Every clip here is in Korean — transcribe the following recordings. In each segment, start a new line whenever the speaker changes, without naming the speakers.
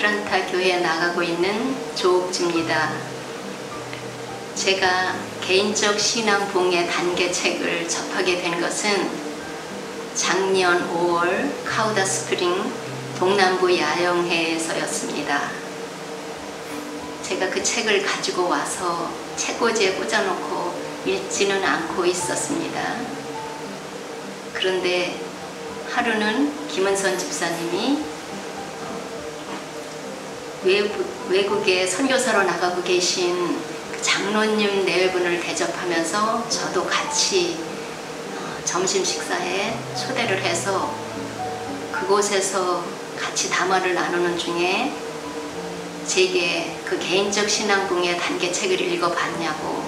아틀란타 교회에 나가고 있는 조옥지입니다. 제가 개인적 신앙 봉의 단계 책을 접하게 된 것은 작년 5월 카우다 스프링 동남부 야영회에서였습니다. 제가 그 책을 가지고 와서 책꽂이에 꽂아놓고 읽지는 않고 있었습니다. 그런데 하루는 김은선 집사님이 외국에 선교사로 나가고 계신 장로님 네 분을 대접하면서 저도 같이 점심 식사에 초대를 해서 그곳에서 같이 담화를 나누는 중에 제게 그 개인적 신앙봉의 단계 책을 읽어봤냐고,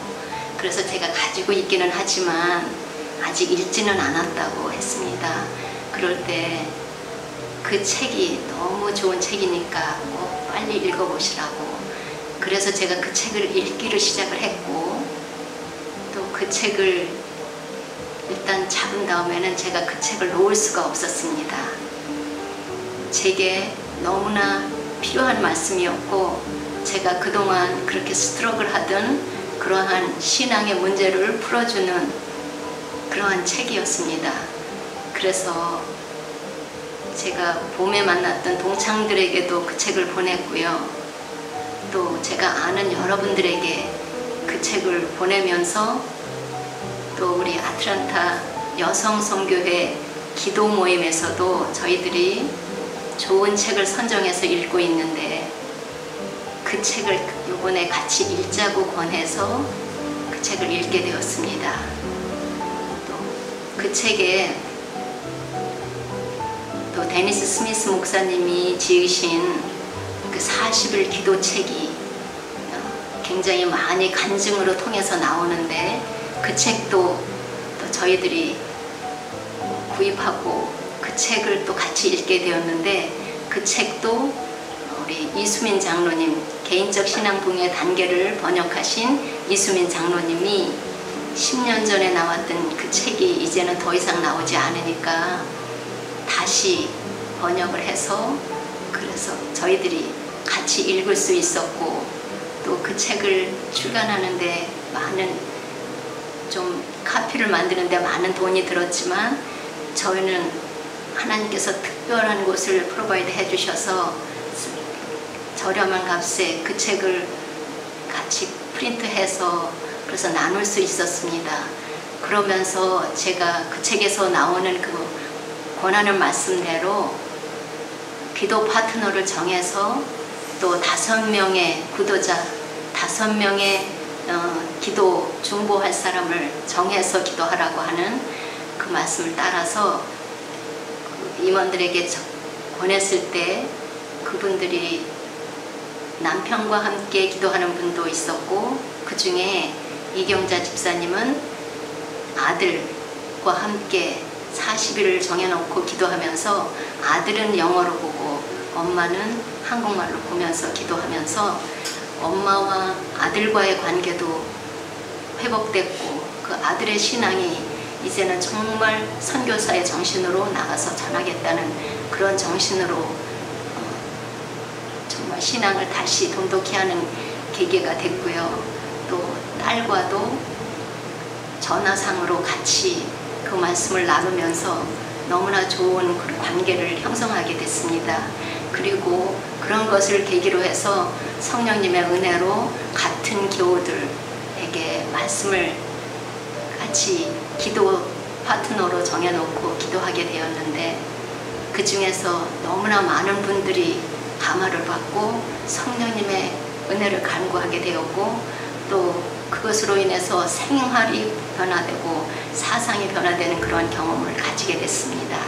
그래서 제가 가지고 있기는 하지만 아직 읽지는 않았다고 했습니다. 그럴 때 그 책이 너무 좋은 책이니까 꼭 빨리 읽어보시라고, 그래서 제가 그 책을 읽기를 시작을 했고, 또 그 책을 일단 잡은 다음에는 제가 그 책을 놓을 수가 없었습니다. 제게 너무나 필요한 말씀이었고, 제가 그동안 그렇게 스트럭을 하던 그러한 신앙의 문제를 풀어주는 그러한 책이었습니다. 그래서 제가 봄에 만났던 동창들에게도 그 책을 보냈고요. 또 제가 아는 여러분들에게 그 책을 보내면서 또 우리 아틀란타 여성선교회 기도 모임에서도 저희들이 좋은 책을 선정해서 읽고 있는데, 그 책을 이번에 같이 읽자고 권해서 그 책을 읽게 되었습니다. 또 그 책에 또 데니스 스미스 목사님이 지으신 그 40일 기도책이 굉장히 많이 간증으로 통해서 나오는데, 그 책도 또 저희들이 구입하고 그 책을 또 같이 읽게 되었는데, 그 책도 우리 이수민 장로님, 개인적 신앙봉의 단계를 번역하신 이수민 장로님이 10년 전에 나왔던 그 책이 이제는 더 이상 나오지 않으니까 다시 번역을 해서, 그래서 저희들이 같이 읽을 수 있었고, 또 그 책을 출간하는데 많은 좀 카피를 만드는데 많은 돈이 들었지만, 저희는 하나님께서 특별한 곳을 프로바이드 해주셔서 저렴한 값에 그 책을 같이 프린트해서 그래서 나눌 수 있었습니다. 그러면서 제가 그 책에서 나오는 그 권하는 말씀대로 기도 파트너를 정해서 또 5명의 구도자, 5명의 기도 중보할 사람을 정해서 기도하라고 하는 그 말씀을 따라서 그 임원들에게 권했을 때 그분들이 남편과 함께 기도하는 분도 있었고, 그 중에 이경자 집사님은 아들과 함께 40일을 정해놓고 기도하면서 아들은 영어로 보고 엄마는 한국말로 보면서 기도하면서 엄마와 아들과의 관계도 회복됐고, 그 아들의 신앙이 이제는 정말 선교사의 정신으로 나가서 전하겠다는 그런 정신으로 정말 신앙을 다시 돈독히 하는 계기가 됐고요. 또 딸과도 전화상으로 같이 그 말씀을 나누면서 너무나 좋은 그런 관계를 형성하게 됐습니다. 그리고 그런 것을 계기로 해서 성령님의 은혜로 같은 교우들에게 말씀을 같이 기도 파트너로 정해놓고 기도하게 되었는데, 그 중에서 너무나 많은 분들이 감화를 받고 성령님의 은혜를 간구하게 되었고, 또 그것으로 인해서 생활이 변화되고 사상이 변화되는 그런 경험을 가지게 됐습니다.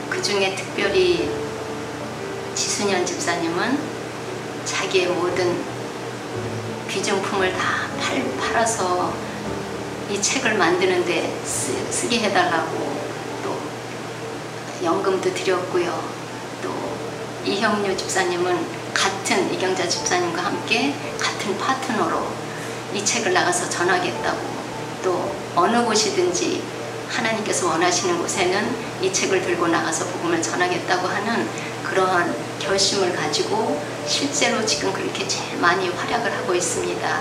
그 중에 특별히 지순현 집사님은 자기의 모든 귀중품을 다 팔아서 이 책을 만드는데 쓰게 해달라고 또 연금도 드렸고요. 또 이형류 집사님은 같은 이경자 집사님과 함께 같은 파트너로 이 책을 나가서 전하겠다고, 또 어느 곳이든지 하나님께서 원하시는 곳에는 이 책을 들고 나가서 복음을 전하겠다고 하는 그러한 결심을 가지고 실제로 지금 그렇게 제일 많이 활약을 하고 있습니다.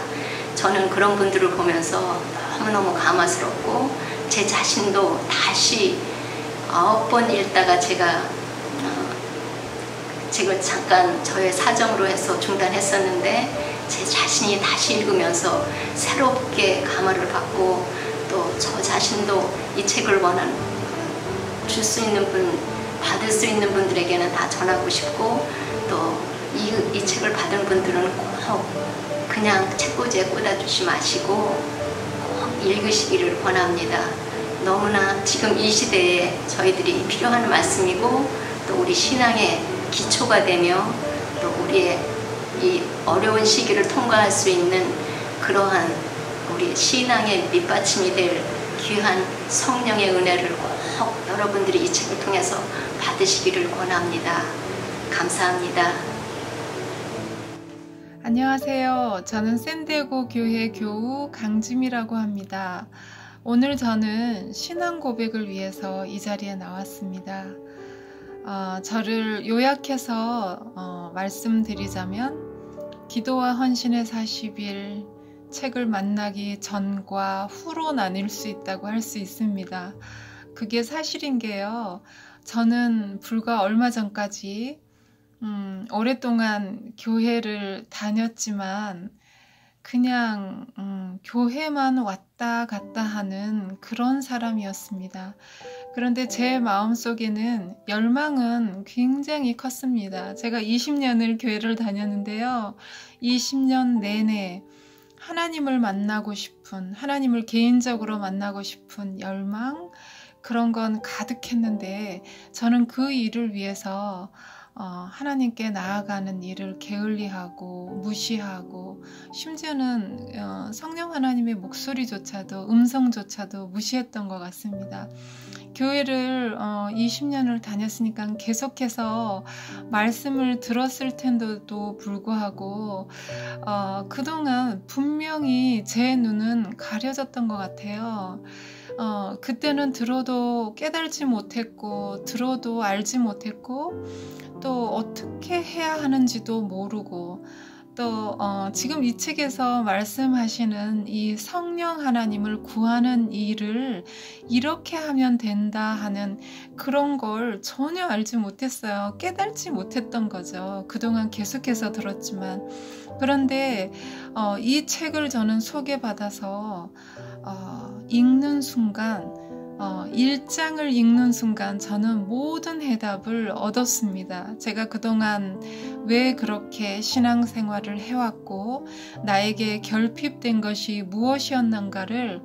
저는 그런 분들을 보면서 너무너무 감화스럽고 제 자신도 다시 9번 읽다가 제가 책을 잠깐 저의 사정으로 해서 중단했었는데 제 자신이 다시 읽으면서 새롭게 감화를 받고 또 저 자신도 이 책을 줄 수 있는 분, 받을 수 있는 분들에게는 다 전하고 싶고 또 이 책을 받은 분들은 꼭 그냥 책꽂이에 꽂아두지 마시고 꼭 읽으시기를 권합니다. 너무나 지금 이 시대에 저희들이 필요한 말씀이고 또 우리 신앙의 기초가 되며 또 우리의 이 어려운 시기를 통과할 수 있는 그러한 우리 신앙의 밑받침이 될 귀한 성령의 은혜를 꼭 여러분들이 이 책을 통해서 받으시기를 권합니다. 감사합니다.
안녕하세요. 저는 샌디에고 교회 교우 강지미라고 합니다. 오늘 저는 신앙 고백을 위해서 이 자리에 나왔습니다. 저를 요약해서 말씀드리자면 기도와 헌신의 40일 책을 만나기 전과 후로 나뉠 수 있다고 할 수 있습니다. 그게 사실인 게요. 저는 불과 얼마 전까지 오랫동안 교회를 다녔지만 그냥 교회만 왔다 갔다 하는 그런 사람이었습니다. 그런데 제 마음속에는 열망은 굉장히 컸습니다. 제가 20년을 교회를 다녔는데요. 20년 내내 하나님을 만나고 싶은, 하나님을 개인적으로 만나고 싶은 열망, 그런 건 가득했는데 저는 그 일을 위해서 하나님께 나아가는 일을 게을리하고 무시하고 심지어는 성령 하나님의 목소리조차도 음성조차도 무시했던 것 같습니다. 교회를 20년을 다녔으니까 계속해서 말씀을 들었을 텐데도 불구하고 그동안 분명히 제 눈은 가려졌던 것 같아요. 그때는 들어도 깨달지 못했고 들어도 알지 못했고 또 어떻게 해야 하는지도 모르고 또 지금 이 책에서 말씀하시는 이 성령 하나님을 구하는 일을 이렇게 하면 된다 하는 그런 걸 전혀 알지 못했어요. 깨달지 못했던 거죠. 그동안 계속해서 들었지만. 그런데 이 책을 저는 소개받아서 읽는 순간 1장을 읽는 순간 저는 모든 해답을 얻었습니다. 제가 그동안 왜 그렇게 신앙생활을 해왔고 나에게 결핍된 것이 무엇이었는가를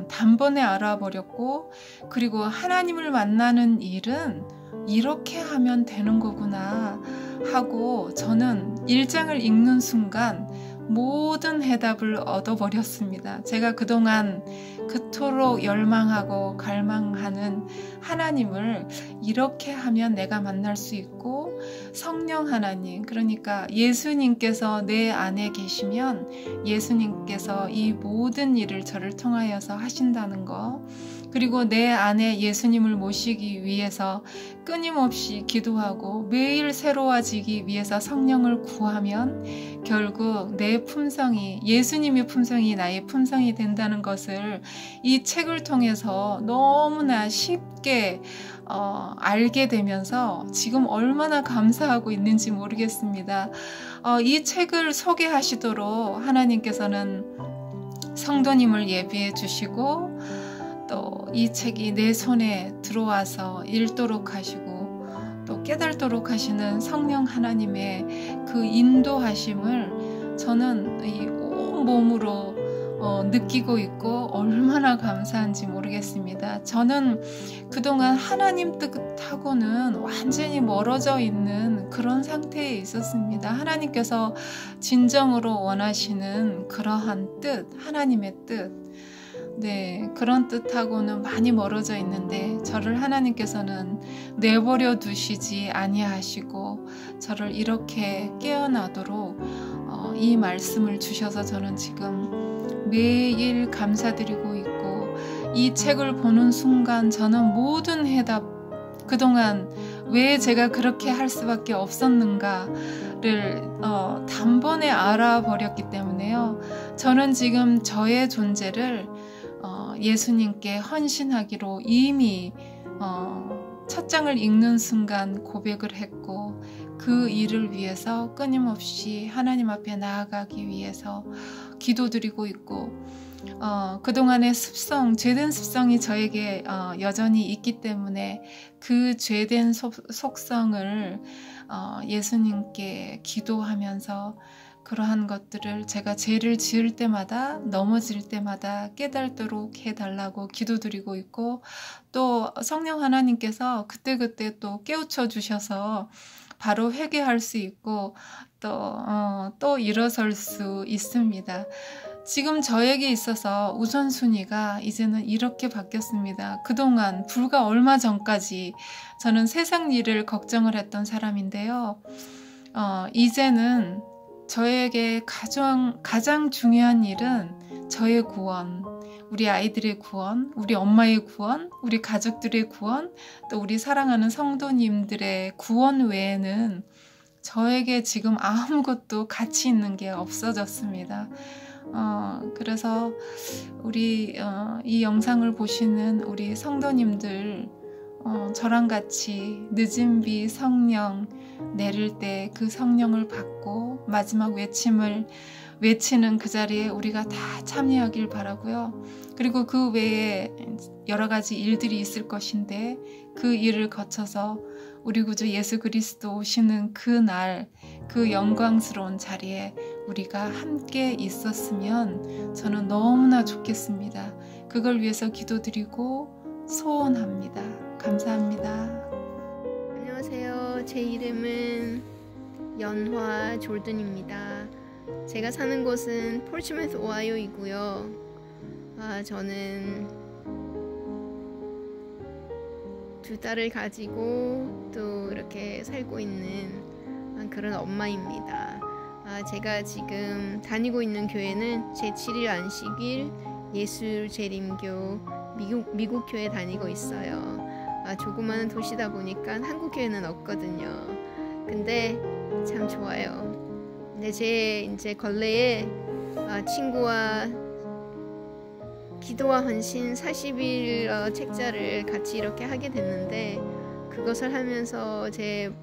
단번에 알아버렸고 그리고 하나님을 만나는 일은 이렇게 하면 되는 거구나 하고 저는 1장을 읽는 순간 모든 해답을 얻어버렸습니다. 제가 그동안 그토록 열망하고 갈망하는 하나님을 이렇게 하면 내가 만날 수 있고 성령 하나님, 그러니까 예수님께서 내 안에 계시면 예수님께서 이 모든 일을 저를 통하여서 하신다는 거, 그리고 내 안에 예수님을 모시기 위해서 끊임없이 기도하고 매일 새로워지기 위해서 성령을 구하면 결국 내 품성이, 예수님의 품성이 나의 품성이 된다는 것을 이 책을 통해서 너무나 쉽게 알게 되면서 지금 얼마나 감사하고 있는지 모르겠습니다. 이 책을 소개하시도록 하나님께서는 성도님을 예비해 주시고 또 이 책이 내 손에 들어와서 읽도록 하시고 또 깨달도록 하시는 성령 하나님의 그 인도하심을 저는 이 온몸으로 느끼고 있고 얼마나 감사한지 모르겠습니다. 저는 그동안 하나님 뜻하고는 완전히 멀어져 있는 그런 상태에 있었습니다. 하나님께서 진정으로 원하시는 그러한 뜻, 하나님의 뜻, 네, 그런 뜻하고는 많이 멀어져 있는데 저를 하나님께서는 내버려 두시지 아니하시고 저를 이렇게 깨어나도록 이 말씀을 주셔서 저는 지금 매일 감사드리고 있고 이 책을 보는 순간 저는 모든 해답, 그동안 왜 제가 그렇게 할 수밖에 없었는가를 단번에 알아버렸기 때문에요. 저는 지금 저의 존재를 예수님께 헌신하기로 이미 첫 장을 읽는 순간 고백을 했고, 그 일을 위해서 끊임없이 하나님 앞에 나아가기 위해서 기도드리고 있고, 그동안의 습성, 죄된 습성이 저에게 여전히 있기 때문에 그 죄된 속성을 예수님께 기도하면서 그러한 것들을 제가 죄를 지을 때마다, 넘어질 때마다 깨닫도록 해달라고 기도드리고 있고, 또 성령 하나님께서 그때그때 또 깨우쳐 주셔서 바로 회개할 수 있고 또 일어설 수 있습니다. 지금 저에게 있어서 우선순위가 이제는 이렇게 바뀌었습니다. 그동안 불과 얼마 전까지 저는 세상 일을 걱정을 했던 사람인데요. 이제는 저에게 가장 중요한 일은 저의 구원, 우리 아이들의 구원, 우리 엄마의 구원, 우리 가족들의 구원, 또 우리 사랑하는 성도님들의 구원 외에는 저에게 지금 아무것도 가치 있는 게 없어졌습니다. 그래서 우리 이 영상을 보시는 우리 성도님들, 저랑 같이 늦은 비 성령 내릴 때 그 성령을 받고 마지막 외침을 외치는 그 자리에 우리가 다 참여하길 바라고요. 그리고 그 외에 여러 가지 일들이 있을 것인데, 그 일을 거쳐서 우리 구주 예수 그리스도 오시는 그 날, 그 영광스러운 자리에 우리가 함께 있었으면 저는 너무나 좋겠습니다. 그걸 위해서 기도드리고 소원합니다. 감사합니다.
안녕하세요. 제 이름은 연화 졸든입니다. 제가 사는 곳은 포르츠마스 오하이오이고요. 저는 2딸을 가지고 또 이렇게 살고 있는 그런 엄마입니다. 제가 지금 다니고 있는 교회는 제7일 안식일 예술재림교 미국 교회 다니고 있어요. 조그마한 도시다 보니까 한국 교회는 없거든요. 근데 참 좋아요. 근데 제 이제 걸레에 친구와 기도와 헌신 40일 책자를 같이 이렇게 하게 됐는데, 그것을 하면서 제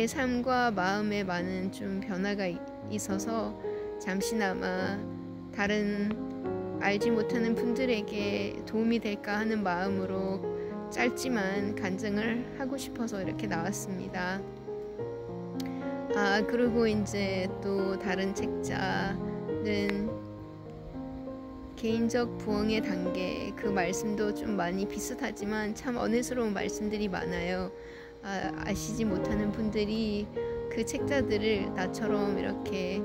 삶과 마음에 많은 좀 변화가 있어서 잠시나마 다른 알지 못하는 분들에게 도움이 될까 하는 마음으로 짧지만 간증을 하고 싶어서 이렇게 나왔습니다. 그리고 이제 또 다른 책자는 개인적 부흥의 단계, 그 말씀도 좀 많이 비슷하지만 참 은혜스러운 말씀들이 많아요. 아시지 못하는 분들이 그 책자들을 나처럼 이렇게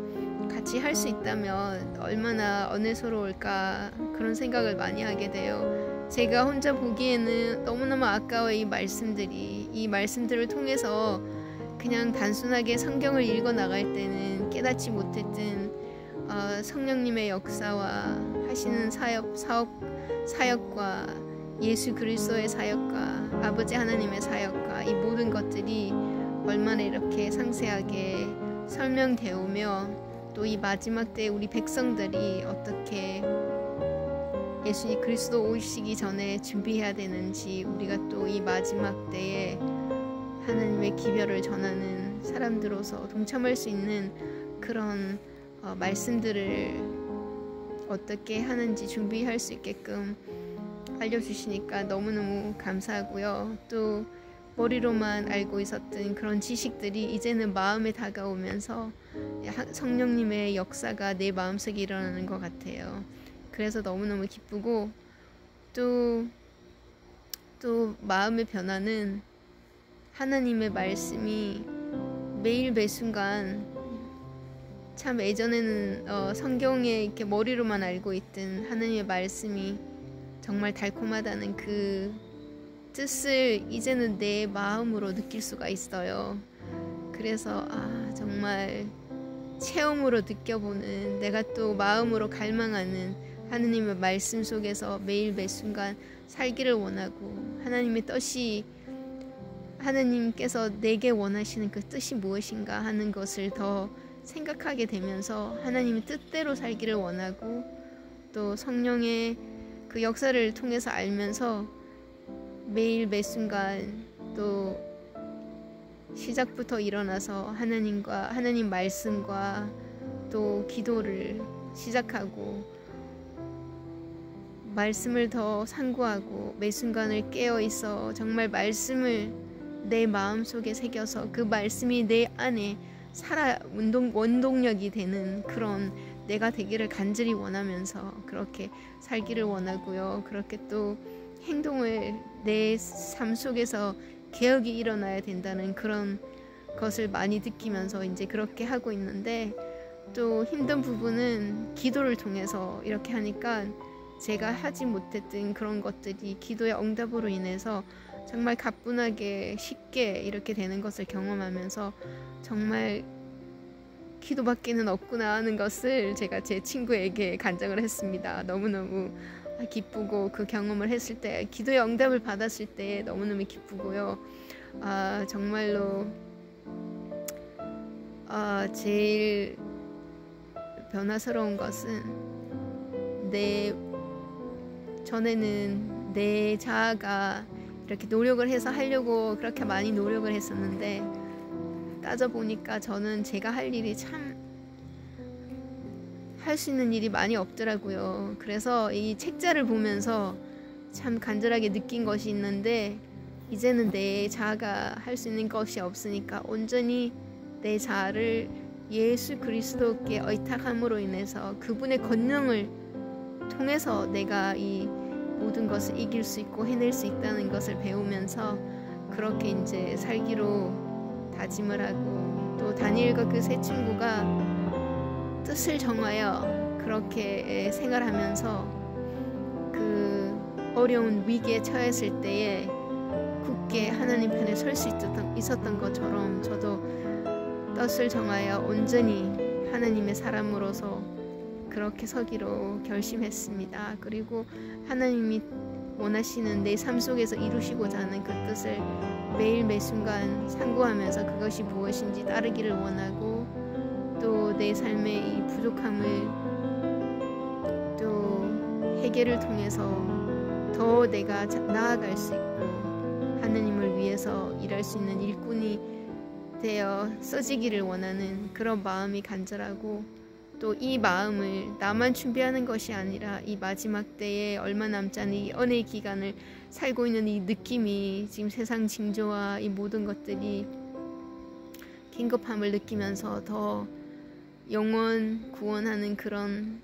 같이 할 수 있다면 얼마나 은혜스러울까, 그런 생각을 많이 하게 돼요. 제가 혼자 보기에는 너무너무 아까워. 이 말씀들을 통해서 그냥 단순하게 성경을 읽어 나갈 때는 깨닫지 못했던 성령님의 역사와 하시는 사역과 예수 그리스도의 사역과 아버지 하나님의 사역과 이 모든 것들이 얼마나 이렇게 상세하게 설명되오며, 또 이 마지막 때에 우리 백성들이 어떻게 예수 그리스도 오시기 전에 준비해야 되는지, 우리가 또 이 마지막 때에 하나님의 기별을 전하는 사람들로서 동참할 수 있는 그런 말씀들을 어떻게 하는지 준비할 수 있게끔 알려주시니까 너무너무 감사하고요. 또 머리로만 알고 있었던 그런 지식들이 이제는 마음에 다가오면서 성령님의 역사가 내 마음속에 일어나는 것 같아요. 그래서 너무너무 기쁘고, 또 마음의 변화는 하나님의 말씀이 매일 매순간, 참 예전에는 성경에 이렇게 머리로만 알고 있던 하나님의 말씀이 정말 달콤하다는 그 뜻을 이제는 내 마음으로 느낄 수가 있어요. 그래서 정말 체험으로 느껴보는, 내가 또 마음으로 갈망하는 하나님의 말씀 속에서 매일 매순간 살기를 원하고, 하나님의 뜻이 하느님께서 내게 원하시는 그 뜻이 무엇인가 하는 것을 더 생각하게 되면서 하나님의 뜻대로 살기를 원하고 또 성령의 그 역사를 통해서 알면서 매일 매 순간 또 시작부터 일어나서 하나님 말씀과 또 기도를 시작하고 말씀을 더 상고하고 매 순간을 깨어 있어 정말 말씀을 내 마음속에 새겨서 그 말씀이 내 안에 원동력이 되는 그런 내가 되기를 간절히 원하면서 그렇게 살기를 원하고요. 그렇게 또 행동을 내 삶 속에서 개혁이 일어나야 된다는 그런 것을 많이 느끼면서 이제 그렇게 하고 있는데 또 힘든 부분은 기도를 통해서 이렇게 하니까 제가 하지 못했던 그런 것들이 기도의 응답으로 인해서 정말 가뿐하게 쉽게 이렇게 되는 것을 경험하면서 정말 기도밖에는 없구나 하는 것을 제가 제 친구에게 간증을 했습니다. 너무너무 기쁘고 그 경험을 했을 때 기도의 응답을 받았을 때 너무너무 기쁘고요. 정말로 제일 변화스러운 것은 전에는 내 자아가 이렇게 노력을 해서 하려고 그렇게 많이 노력을 했었는데 따져보니까 저는 제가 할 일이 참 할 수 있는 일이 많이 없더라고요. 그래서 이 책자를 보면서 참 간절하게 느낀 것이 있는데 이제는 내 자아가 할 수 있는 것이 없으니까 온전히 내 자아를 예수 그리스도께 의탁함으로 인해서 그분의 권능을 통해서 내가 이 모든 것을 이길 수 있고 해낼 수 있다는 것을 배우면서 그렇게 이제 살기로 다짐을 하고 또 다니엘과 그 세 친구가 뜻을 정하여 그렇게 생활하면서 그 어려운 위기에 처했을 때에 굳게 하나님 편에 설 수 있었던 것처럼 저도 뜻을 정하여 온전히 하나님의 사람으로서 그렇게 서기로 결심했습니다. 그리고 하나님이 원하시는 내 삶 속에서 이루시고자 하는 그 뜻을 매일 매 순간 상고하면서 그것이 무엇인지 따르기를 원하고 또 내 삶의 이 부족함을 또 해결을 통해서 더 내가 나아갈 수 있고 하나님을 위해서 일할 수 있는 일꾼이 되어 써지기를 원하는 그런 마음이 간절하고 또 이 마음을 나만 준비하는 것이 아니라 이 마지막 때에 얼마 남지 않은 이 은혜의 기간을 살고 있는 이 느낌이 지금 세상 징조와 이 모든 것들이 긴급함을 느끼면서 더 영원 구원하는 그런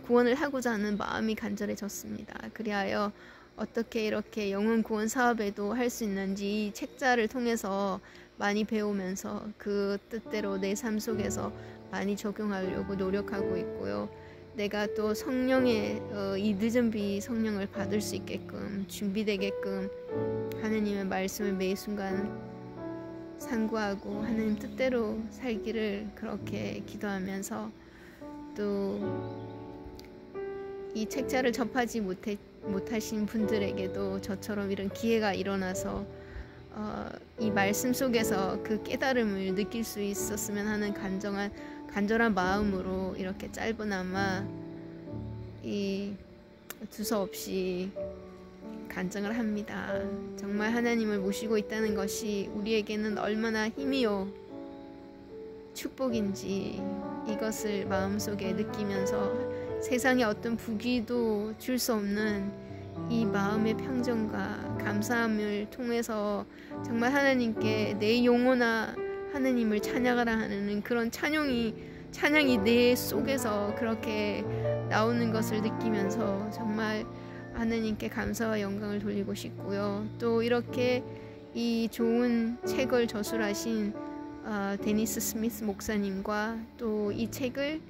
구원을 하고자 하는 마음이 간절해졌습니다. 그리하여 어떻게 이렇게 영혼 구원 사업에도 할 수 있는지 이 책자를 통해서 많이 배우면서 그 뜻대로 내 삶 속에서 많이 적용하려고 노력하고 있고요. 내가 또 성령의 이 늦은 비 성령을 받을 수 있게끔 준비되게끔 하나님의 말씀을 매 순간 상고하고 하나님 뜻대로 살기를 그렇게 기도하면서 또 이 책자를 접하지 못하신 분들에게도 저처럼 이런 기회가 일어나서 이 말씀 속에서 그 깨달음을 느낄 수 있었으면 하는 간절한 마음으로 이렇게 짧으나마 이 두서없이 간증을 합니다. 정말 하나님을 모시고 있다는 것이 우리에게는 얼마나 힘이요 축복인지 이것을 마음속에 느끼면서 세상의 어떤 부귀도 줄 수 없는 이 마음의 평정과 감사함을 통해서 정말 하나님께 내 영혼아 하나님을 찬양하라 하는 그런 찬양이 내 속에서 그렇게 나오는 것을 느끼면서 정말 하나님께 감사와 영광을 돌리고 싶고요. 또 이렇게 이 좋은 책을 저술하신 데니스 스미스 목사님과 또 이 책을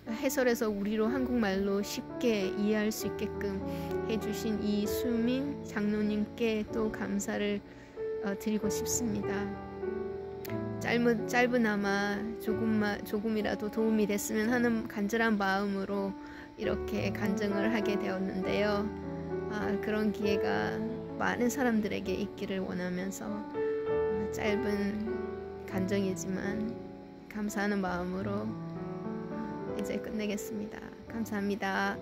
해설해서 우리로 한국말로 쉽게 이해할 수 있게끔 해주신 이수민 장로님께 또 감사를 드리고 싶습니다. 짧으나마 조금이라도 도움이 됐으면 하는 간절한 마음으로 이렇게 간증을 하게 되었는데요. 그런 기회가 많은 사람들에게 있기를 원하면서 짧은 간정이지만 감사하는 마음으로 이제 끝내겠습니다. 감사합니다.